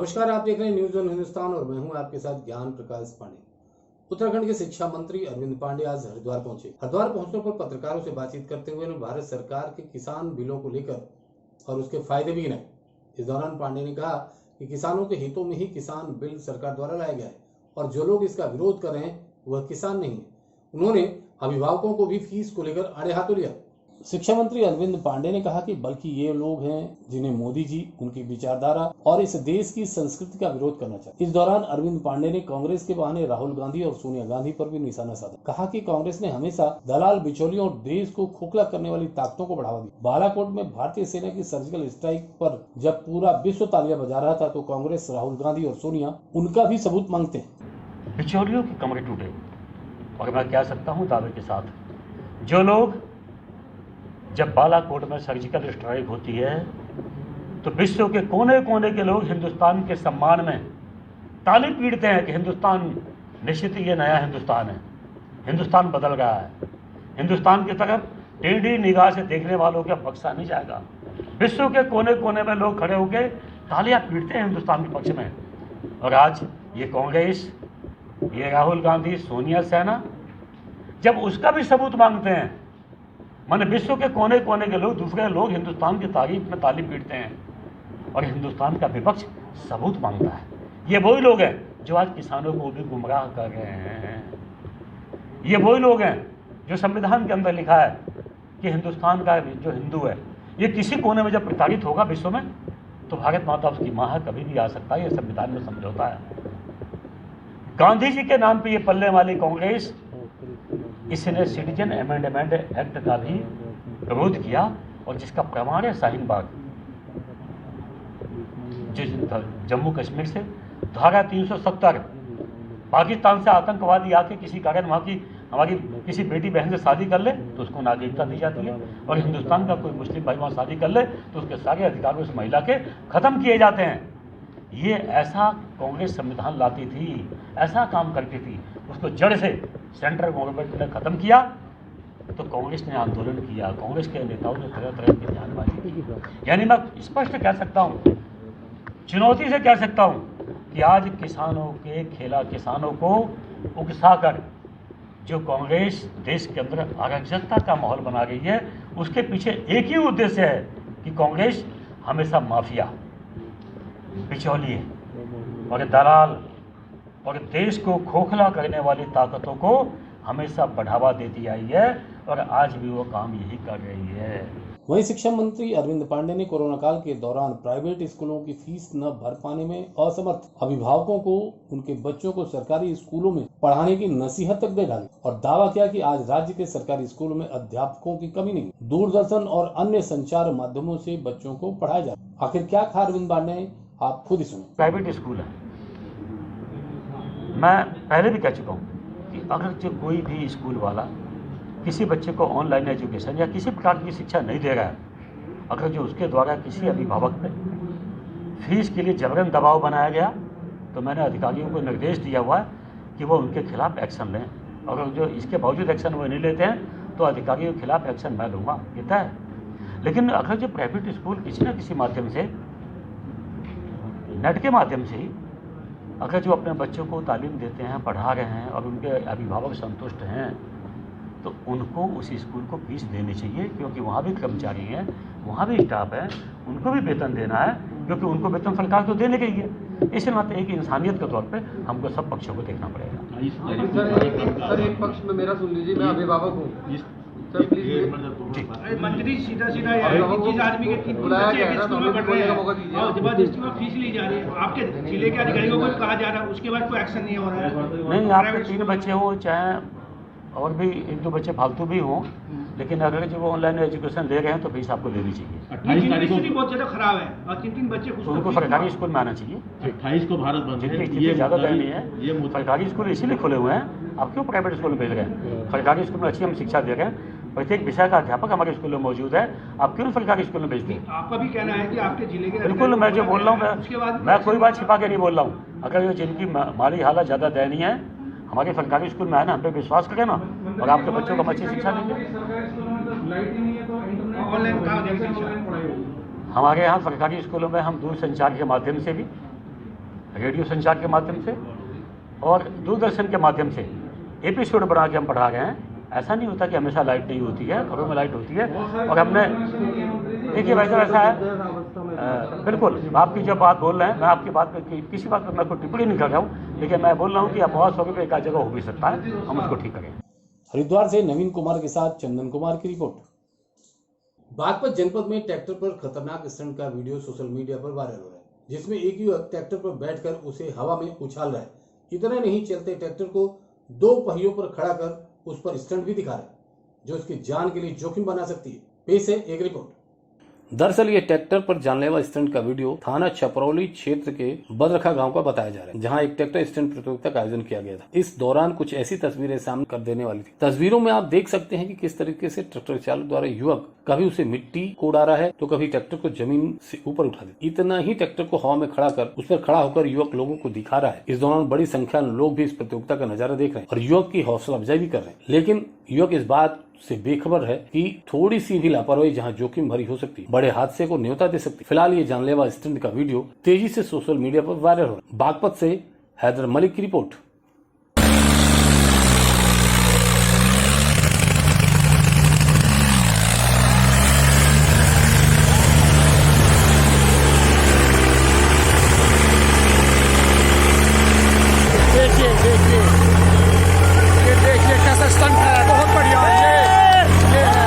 नमस्कार, आप देख रहे हैं न्यूज ऑन हिंदुस्तान और मैं हूं आपके साथ ज्ञान प्रकाश पांडे। उत्तराखंड के शिक्षा मंत्री अरविंद पांडे आज हरिद्वार पहुंचे। हरिद्वार पहुंचने पर पत्रकारों से बातचीत करते हुए उन्होंने भारत सरकार के किसान बिलों को लेकर और उसके फायदे भी गिनाए। इस दौरान पांडे ने कहा कि किसानों के हितों में ही किसान बिल सरकार द्वारा लाया गया है और जो लोग इसका विरोध कर रहे हैं वह किसान नहीं है। उन्होंने अभिभावकों को भी फीस को लेकर आड़े हाथों लिया। शिक्षा मंत्री अरविंद पांडे ने कहा कि बल्कि ये लोग हैं जिन्हें मोदी जी, उनकी विचारधारा और इस देश की संस्कृति का विरोध करना चाहते। इस दौरान अरविंद पांडे ने कांग्रेस के बहाने राहुल गांधी और सोनिया गांधी पर भी निशाना साधा। कहा कि कांग्रेस ने हमेशा दलाल, बिचौलियों और देश को खोखला करने वाली ताकतों को बढ़ावा दिया। बालाकोट में भारतीय सेना की सर्जिकल स्ट्राइक पर जब पूरा विश्व तालियां बजा रहा था तो कांग्रेस, राहुल गांधी और सोनिया उनका भी सबूत मांगते हैं। बिचौलियों की कमरें टूटे और मैं कह सकता हूँ दावे के साथ, जो लोग जब बालाकोट में सर्जिकल स्ट्राइक होती है तो विश्व के कोने कोने के लोग हिंदुस्तान के सम्मान में ताली पीटते हैं कि हिंदुस्तान निश्चित ये नया हिंदुस्तान है, हिंदुस्तान बदल रहा है, हिंदुस्तान की तरफ टेढ़ी निगाह से देखने वालों का बख्शा नहीं जाएगा। विश्व के कोने कोने में लोग खड़े होकर तालियां पीटते हैं हिंदुस्तान के पक्ष में। और आज ये कांग्रेस, ये राहुल गांधी, सोनिया सेना जब उसका भी सबूत मांगते हैं, माने विश्व के कोने कोने के लोग, दूसरे लोग हिंदुस्तान की तारीफ में ताली पीटते हैं और हिंदुस्तान का विपक्ष सबूत मांगता है। ये वही लोग हैं जो आज किसानों को भी गुमराह कर रहे हैं। ये वही लोग हैं जो संविधान के अंदर लिखा है कि हिंदुस्तान का जो हिंदू है ये किसी कोने में जब प्रताड़ित होगा विश्व में तो भारत माता उसकी माँ है, कभी भी आ सकता है। ये संविधान में समझौता है। गांधी जी के नाम पर ये पलने वाली कांग्रेस, इसने सिटीजन अमेंडमेंट एक्ट का भी विरोध किया और जिसका प्रमाण है शाहीन बाग, जो जम्मू कश्मीर से धारा 370, पाकिस्तान से आतंकवादी आके किसी कारण वहाँ की हमारी किसी बेटी बहन से शादी कर ले तो उसको नागरिकता दी जाती है और हिंदुस्तान का कोई मुस्लिम भाई वहाँ शादी कर ले तो उसके सारे अधिकारों से महिला के खत्म किए जाते हैं। ये ऐसा कांग्रेस संविधान लाती थी, ऐसा काम करती थी, उसको जड़ से सेंट्रल गवर्नमेंट ने खत्म किया तो कांग्रेस ने आंदोलन किया, कांग्रेस के नेताओं ने तरह तरह की बयानबाजी की। यानी मैं स्पष्ट कह सकता हूँ, चुनौती से कह सकता हूँ कि आज किसानों को उकसाकर जो कांग्रेस देश के अंदर अराजकता का माहौल बना रही है, उसके पीछे एक ही उद्देश्य है कि कांग्रेस हमेशा माफिया, बिचौलिए और दलाल और देश को खोखला करने वाली ताकतों को हमेशा बढ़ावा देती आई है और आज भी वो काम यही कर रही है। वहीं शिक्षा मंत्री अरविंद पांडे ने कोरोना काल के दौरान प्राइवेट स्कूलों की फीस न भर पाने में असमर्थ अभिभावकों को उनके बच्चों को सरकारी स्कूलों में पढ़ाने की नसीहत तक दे डाली और दावा किया कि आज राज्य के सरकारी स्कूलों में अध्यापकों की कमी नहीं, दूरदर्शन और अन्य संचार माध्यमों से बच्चों को पढ़ाया जा रहा। आखिर क्या कहा अरविंद पांडे ने, आप खुद ही सुनो। प्राइवेट स्कूल है, मैं पहले भी कह चुका हूँ कि अगर जो कोई भी स्कूल वाला किसी बच्चे को ऑनलाइन एजुकेशन या किसी प्रकार की शिक्षा नहीं दे रहा है, अगर जो उसके द्वारा किसी अभिभावक पे फीस के लिए जबरन दबाव बनाया गया तो मैंने अधिकारियों को निर्देश दिया हुआ है कि वो उनके खिलाफ एक्शन लें। अगर जो इसके बावजूद एक्शन वो नहीं लेते हैं तो अधिकारियों के खिलाफ एक्शन मैं लूँगा, ये तय है। लेकिन अगर जो प्राइवेट स्कूल किसी न किसी माध्यम से, नेट के माध्यम से ही अगर जो अपने बच्चों को तालीम देते हैं, पढ़ा रहे हैं और उनके अभिभावक संतुष्ट हैं तो उनको उस स्कूल को फीस देनी चाहिए, क्योंकि वहाँ भी कर्मचारी हैं, वहाँ भी स्टाफ है, उनको भी वेतन देना है, क्योंकि उनको वेतन सरकार तो देने के ही है। इसी नाते एक इंसानियत के तौर पे हमको सब पक्षों को देखना पड़ेगा। सर एक पक्ष में मेरा सुन लीजिए, मैं अभिभावक हूँ मंत्री सीधा जिस आदमी के 3 बच्चे एक स्कूल में पढ़ रहे हैं और जबरदस्ती में फीस ली जा रही है, आपके जिले के अधिकारियों को कहा जा रहा है, उसके बाद कोई एक्शन नहीं हो रहा है। नहीं, आपके 3 बच्चे हो चाहे और भी 1-2 बच्चे फालतू भी हों, लेकिन अगर जो वो ऑनलाइन एजुकेशन ले रहे हैं तो फीस आपको देनी चाहिए। 28 तारीख को बहुत ज़्यादा खराब है और 3 बच्चे तो उनको सरकारी स्कूल में आना चाहिए। 28 को भारत बंद है, जिनकी स्थिति ज़्यादा दयनीय है, सरकारी स्कूल इसीलिए खुले हुए हैं। आप क्यों प्राइवेट स्कूल में भेज रहे हैं? सरकारी स्कूल में अच्छी हम शिक्षा दे रहे हैं, प्रत्येक विषय का अध्यापक हमारे स्कूल में मौजूद है, आप क्यों सरकारी स्कूल में भेजते हैं? आपका भी कहना है कि आपके जिले के बिल्कुल, मैं जो बोल रहा हूँ मैं कोई बात छिपा के नहीं बोल रहा हूँ। अगर जिनकी माली हालत ज़्यादा दयनीय है, हमारे सरकारी स्कूल में आए ना, हम पे विश्वास करें ना और आपके बच्चों को अच्छी शिक्षा देंगे। हमारे यहाँ सरकारी स्कूलों में हम दूरसंचार के माध्यम से भी रेडियो संचार के माध्यम से और दूरदर्शन के माध्यम से एपिसोड बना के हम पढ़ा रहे हैं। ऐसा नहीं होता कि हमेशा लाइट नहीं होती है, घरों में लाइट होती है। और हमने देखिए भाई साहब ऐसा है, बिल्कुल आपकी जब बात बोल रहे हैं, मैं आपकी बात पर किसी बात पर मैं कोई टिप्पणी नहीं कर रहा हूँ, लेकिन मैं बोल रहा हूँ कि बहुत सौ रुपये एक आध जगह हो भी सकता है, हम उसको ठीक करें। हरिद्वार से नवीन कुमार के साथ चंदन कुमार की रिपोर्ट। बागपत जनपद में ट्रैक्टर पर खतरनाक स्टंट का वीडियो सोशल मीडिया पर वायरल हो रहा है, जिसमें एक युवक ट्रैक्टर पर बैठकर उसे हवा में उछाल रहा है। इतना नहीं, चलते ट्रैक्टर को 2 पहियों पर खड़ा कर उस पर स्टंट भी दिखा रहा है, जो उसकी जान के लिए जोखिम बना सकती है। पेश है एक रिपोर्ट। दरअसल ये ट्रैक्टर पर जानलेवा स्टंट का वीडियो थाना छपरौली क्षेत्र के बदरखा गांव का बताया जा रहा है, जहां एक ट्रैक्टर स्टंट प्रतियोगिता का आयोजन किया गया था। इस दौरान कुछ ऐसी तस्वीरें सामने कर देने वाली थी। तस्वीरों में आप देख सकते हैं कि किस तरीके से ट्रैक्टर चालक द्वारा युवक कभी उसे मिट्टी को उड़ा रहा है तो कभी ट्रैक्टर को जमीन से ऊपर उठा दे। इतना ही, ट्रैक्टर को हवा में खड़ा कर उस पर खड़ा होकर युवक लोगों को दिखा रहा है। इस दौरान बड़ी संख्या में लोग भी इस प्रतियोगिता का नजारा देख रहे हैं और युवक की हौसला अफजाई भी कर रहे हैं, लेकिन युवक इस बात से बेखबर है कि थोड़ी सी भी लापरवाही जहां जोखिम भरी हो सकती है, बड़े हादसे को न्योता दे सकती है। फिलहाल ये जानलेवा स्टंट का वीडियो तेजी से सोशल मीडिया पर वायरल हो रहा है। बागपत से हैदर मलिक की रिपोर्ट। देखिए कैसा स्टंट है, बहुत बढ़िया। ये है।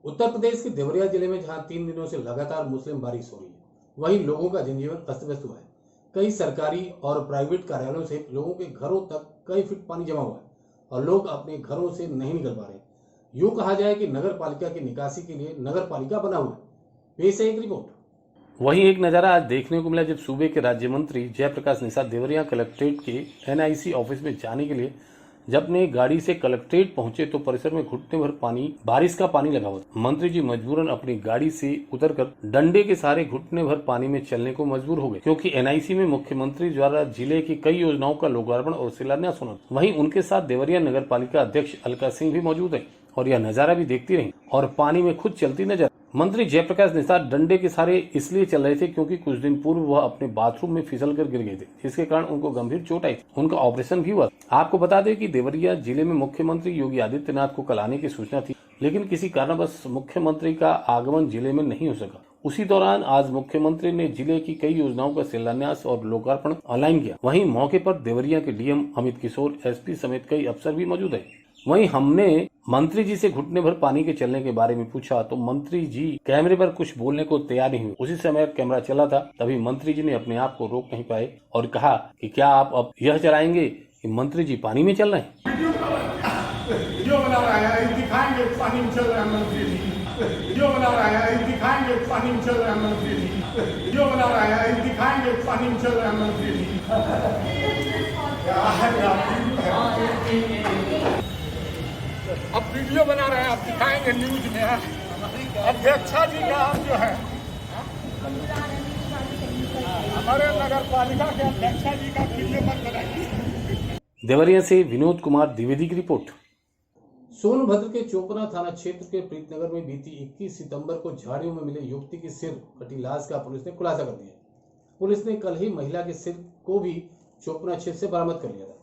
उत्तर प्रदेश के देवरिया जिले में जहां 3 दिनों से लगातार मुस्लिम बारिश हो रही है, वहीं लोगों का जनजीवन अस्त व्यस्त हुआ है। कई सरकारी और प्राइवेट कार्यालयों से लोगों के घरों तक कई फीट पानी जमा हुआ है और लोग अपने घरों से नहीं निकल पा रहे। यूं कहा जाए कि नगर पालिका की निकासी के लिए नगर पालिका बना हुआ है। पेश है एक रिपोर्ट। वहीं एक नजारा आज देखने को मिला जब सूबे के राज्य मंत्री जयप्रकाश निषाद देवरिया कलेक्ट्रेट के NIC ऑफिस में जाने के लिए जब अपने गाड़ी से कलेक्ट्रेट पहुंचे तो परिसर में घुटने भर पानी, बारिश का पानी लगा हुआ था। मंत्री जी मजबूरन अपनी गाड़ी से उतरकर डंडे के सहारे घुटने भर पानी में चलने को मजबूर हो गए, क्योंकि NIC में मुख्यमंत्री द्वारा जिले की कई योजनाओं का लोकार्पण और शिलान्यास होना था। वहीं उनके साथ देवरिया नगर पालिका अध्यक्ष अलका सिंह भी मौजूद है और यह नजारा भी देखती रही और पानी में खुद चलती नजर। मंत्री जयप्रकाश निषाद डंडे के सहारे इसलिए चल रहे थे क्योंकि कुछ दिन पूर्व वह अपने बाथरूम में फिसल कर गिर गए थे, जिसके कारण उनको गंभीर चोट आई। उनका ऑपरेशन भी हुआ। आपको बता दें कि देवरिया जिले में मुख्यमंत्री योगी आदित्यनाथ को कल आने की सूचना थी, लेकिन किसी कारणवश मुख्यमंत्री का आगमन जिले में नहीं हो सका। उसी दौरान आज मुख्यमंत्री ने जिले की कई योजनाओं का शिलान्यास और लोकार्पण ऑनलाइन किया। वहीं मौके पर देवरिया के DM अमित किशोर, SP समेत कई अफसर भी मौजूद है। वहीं हमने मंत्री जी से घुटने भर पानी के चलने के बारे में पूछा तो मंत्री जी कैमरे पर कुछ बोलने को तैयार नहीं हुए। उसी समय कैमरा चला था, तभी मंत्री जी ने अपने आप को रोक नहीं पाए और कहा कि क्या आप अब यह चलाएंगे कि मंत्री जी पानी में चल रहे हैं। वीडियो बना रहा है, दिखाएंगे पानी में चल रहा है मंत्री जी। वीडियो बना रहा है, दिखाएंगे पानी में चल रहा है मंत्री जी। वीडियो बना रहा है, दिखाएंगे पानी में चल रहा है मंत्री जी। अब वीडियो बना रहे हैं, अब दिखाएंगे न्यूज में। अध्यक्षा जी का जो है हमारे नगर पालिका के अध्यक्षा जी का वीडियो मत बनाइए। देवरिया से विनोद कुमार द्विवेदी की रिपोर्ट। सोनभद्र के चोपड़ा थाना क्षेत्र के प्रीतनगर में बीती 21 सितंबर को झाड़ियों में मिले युवती की सिर कटी लाश का पुलिस ने खुलासा कर दिया। पुलिस ने कल ही महिला के सिर को भी चोपड़ा क्षेत्र से बरामद कर लिया था।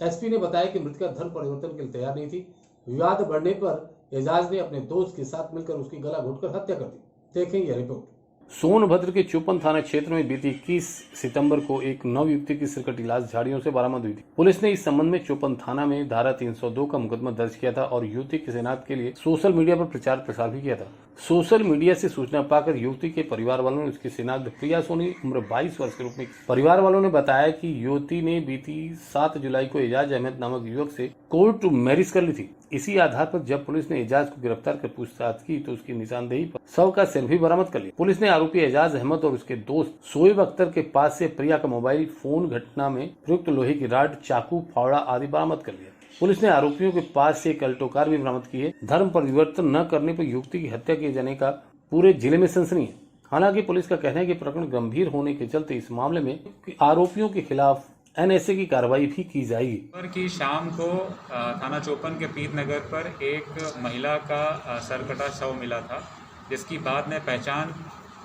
SP ने बताया कि मृतका धर्म परिवर्तन के लिए तैयार नहीं थी। विवाद बढ़ने पर एजाज ने अपने दोस्त के साथ मिलकर उसकी गला घोटकर हत्या कर दी। देखें यह रिपोर्ट। सोनभद्र के चौपन थाना क्षेत्र में बीती 21 सितंबर को एक नव युवती की सिरकटी लाश झाड़ियों से बरामद हुई थी। पुलिस ने इस संबंध में चौपन थाना में धारा 302 का मुकदमा दर्ज किया था और युवती की शिनाख्त के लिए सोशल मीडिया पर प्रचार प्रसार भी किया था। सोशल मीडिया से सूचना पाकर युवती के परिवार वालों ने उसकी शिनाख्त प्रिया सोनी उम्र 22 वर्ष के रूप में। परिवार वालों ने बताया कि युवती ने बीती 7 जुलाई को एजाज अहमद नामक युवक से कोर्ट मैरिज कर ली थी। इसी आधार पर जब पुलिस ने एजाज को गिरफ्तार कर पूछताछ की तो उसकी निशानदेही पर शव का सिर भी बरामद कर लिया। पुलिस ने आरोपी एजाज अहमद और उसके दोस्त शोएब अख्तर के पास से प्रिया का मोबाइल फोन, घटना में प्रयुक्त लोहे की राड, चाकू, फावड़ा आदि बरामद कर लिया। पुलिस ने आरोपियों के पास से एक अल्टो कार भी बरामद की है। धर्म परिवर्तन न करने पर युवती की हत्या किए जाने का पूरे जिले में सनसनी है। हालांकि पुलिस का कहना है कि प्रकरण गंभीर होने के चलते इस मामले में आरोपियों के खिलाफ NSA की कार्रवाई भी की जाएगी। की शाम को थाना चौपन के पीत नगर पर एक महिला का सरकटा शव मिला था, जिसकी बाद में पहचान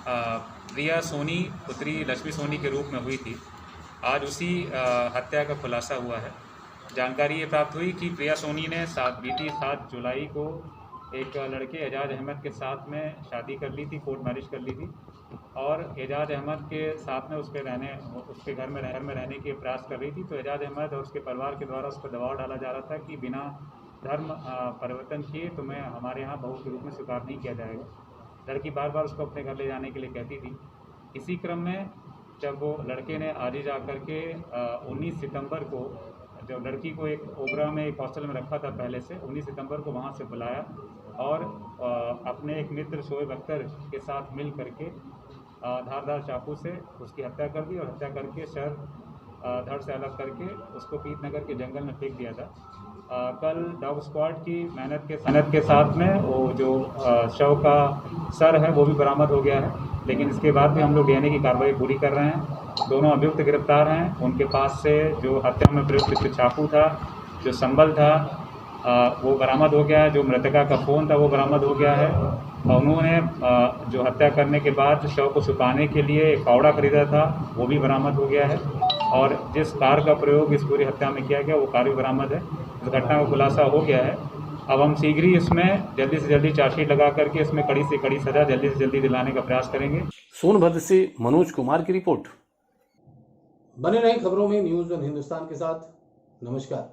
प्रिया सोनी पुत्री लक्ष्मी सोनी के रूप में हुई थी। आज उसी हत्या का खुलासा हुआ है। जानकारी ये प्राप्त हुई कि प्रिया सोनी ने बीती 7 जुलाई को एक लड़के एजाज अहमद के साथ में शादी कर ली थी, कोर्ट मैरिज कर ली थी, और एजाज अहमद के साथ में उसके घर में रहने के प्रयास कर रही थी। तो एजाज अहमद और उसके परिवार के द्वारा उस पर दबाव डाला जा रहा था कि बिना धर्म परिवर्तन किए तुम्हें हमारे यहाँ बहू के रूप में स्वीकार नहीं किया जाएगा। लड़की बार बार उसको अपने घर ले जाने के लिए कहती थी। इसी क्रम में जब वो लड़के ने आज ही जा कर के 19 सितंबर को, जब लड़की को एक ओबरा में एक हॉस्टल में रखा था पहले से, 19 सितंबर को वहाँ से बुलाया और अपने एक मित्र शोएब अख्तर के साथ मिल करके धारदार चाकू से उसकी हत्या कर दी और हत्या करके शर धड़ से अलग करके उसको पीत नगर के जंगल में फेंक दिया था। कल डॉग स्क्वाड की मेहनत के साथ में वो जो शव का सर है वो भी बरामद हो गया है, लेकिन इसके बाद भी हम लोग DNA की कार्रवाई पूरी कर रहे हैं। दोनों अभियुक्त गिरफ्तार हैं। उनके पास से जो हत्या में प्रयुक्त चाकू था, जो संबल था, वो बरामद हो गया है। जो मृतका का फ़ोन था वो बरामद हो गया है। और उन्होंने जो हत्या करने के बाद शव को छुपाने के लिए एक फावड़ा खरीदा था वो भी बरामद हो गया है। और जिस कार का प्रयोग इस पूरी हत्या में किया गया वो कार भी बरामद है। इस घटना का खुलासा हो गया है। अब हम शीघ्र ही इसमें जल्दी से जल्दी चार्जशीट लगा करके इसमें कड़ी से कड़ी सजा जल्दी से जल्दी दिलाने का प्रयास करेंगे। सोनभद्र से मनोज कुमार की रिपोर्ट। बने रहे खबरों में न्यूज़ वन हिंदुस्तान के साथ। नमस्कार।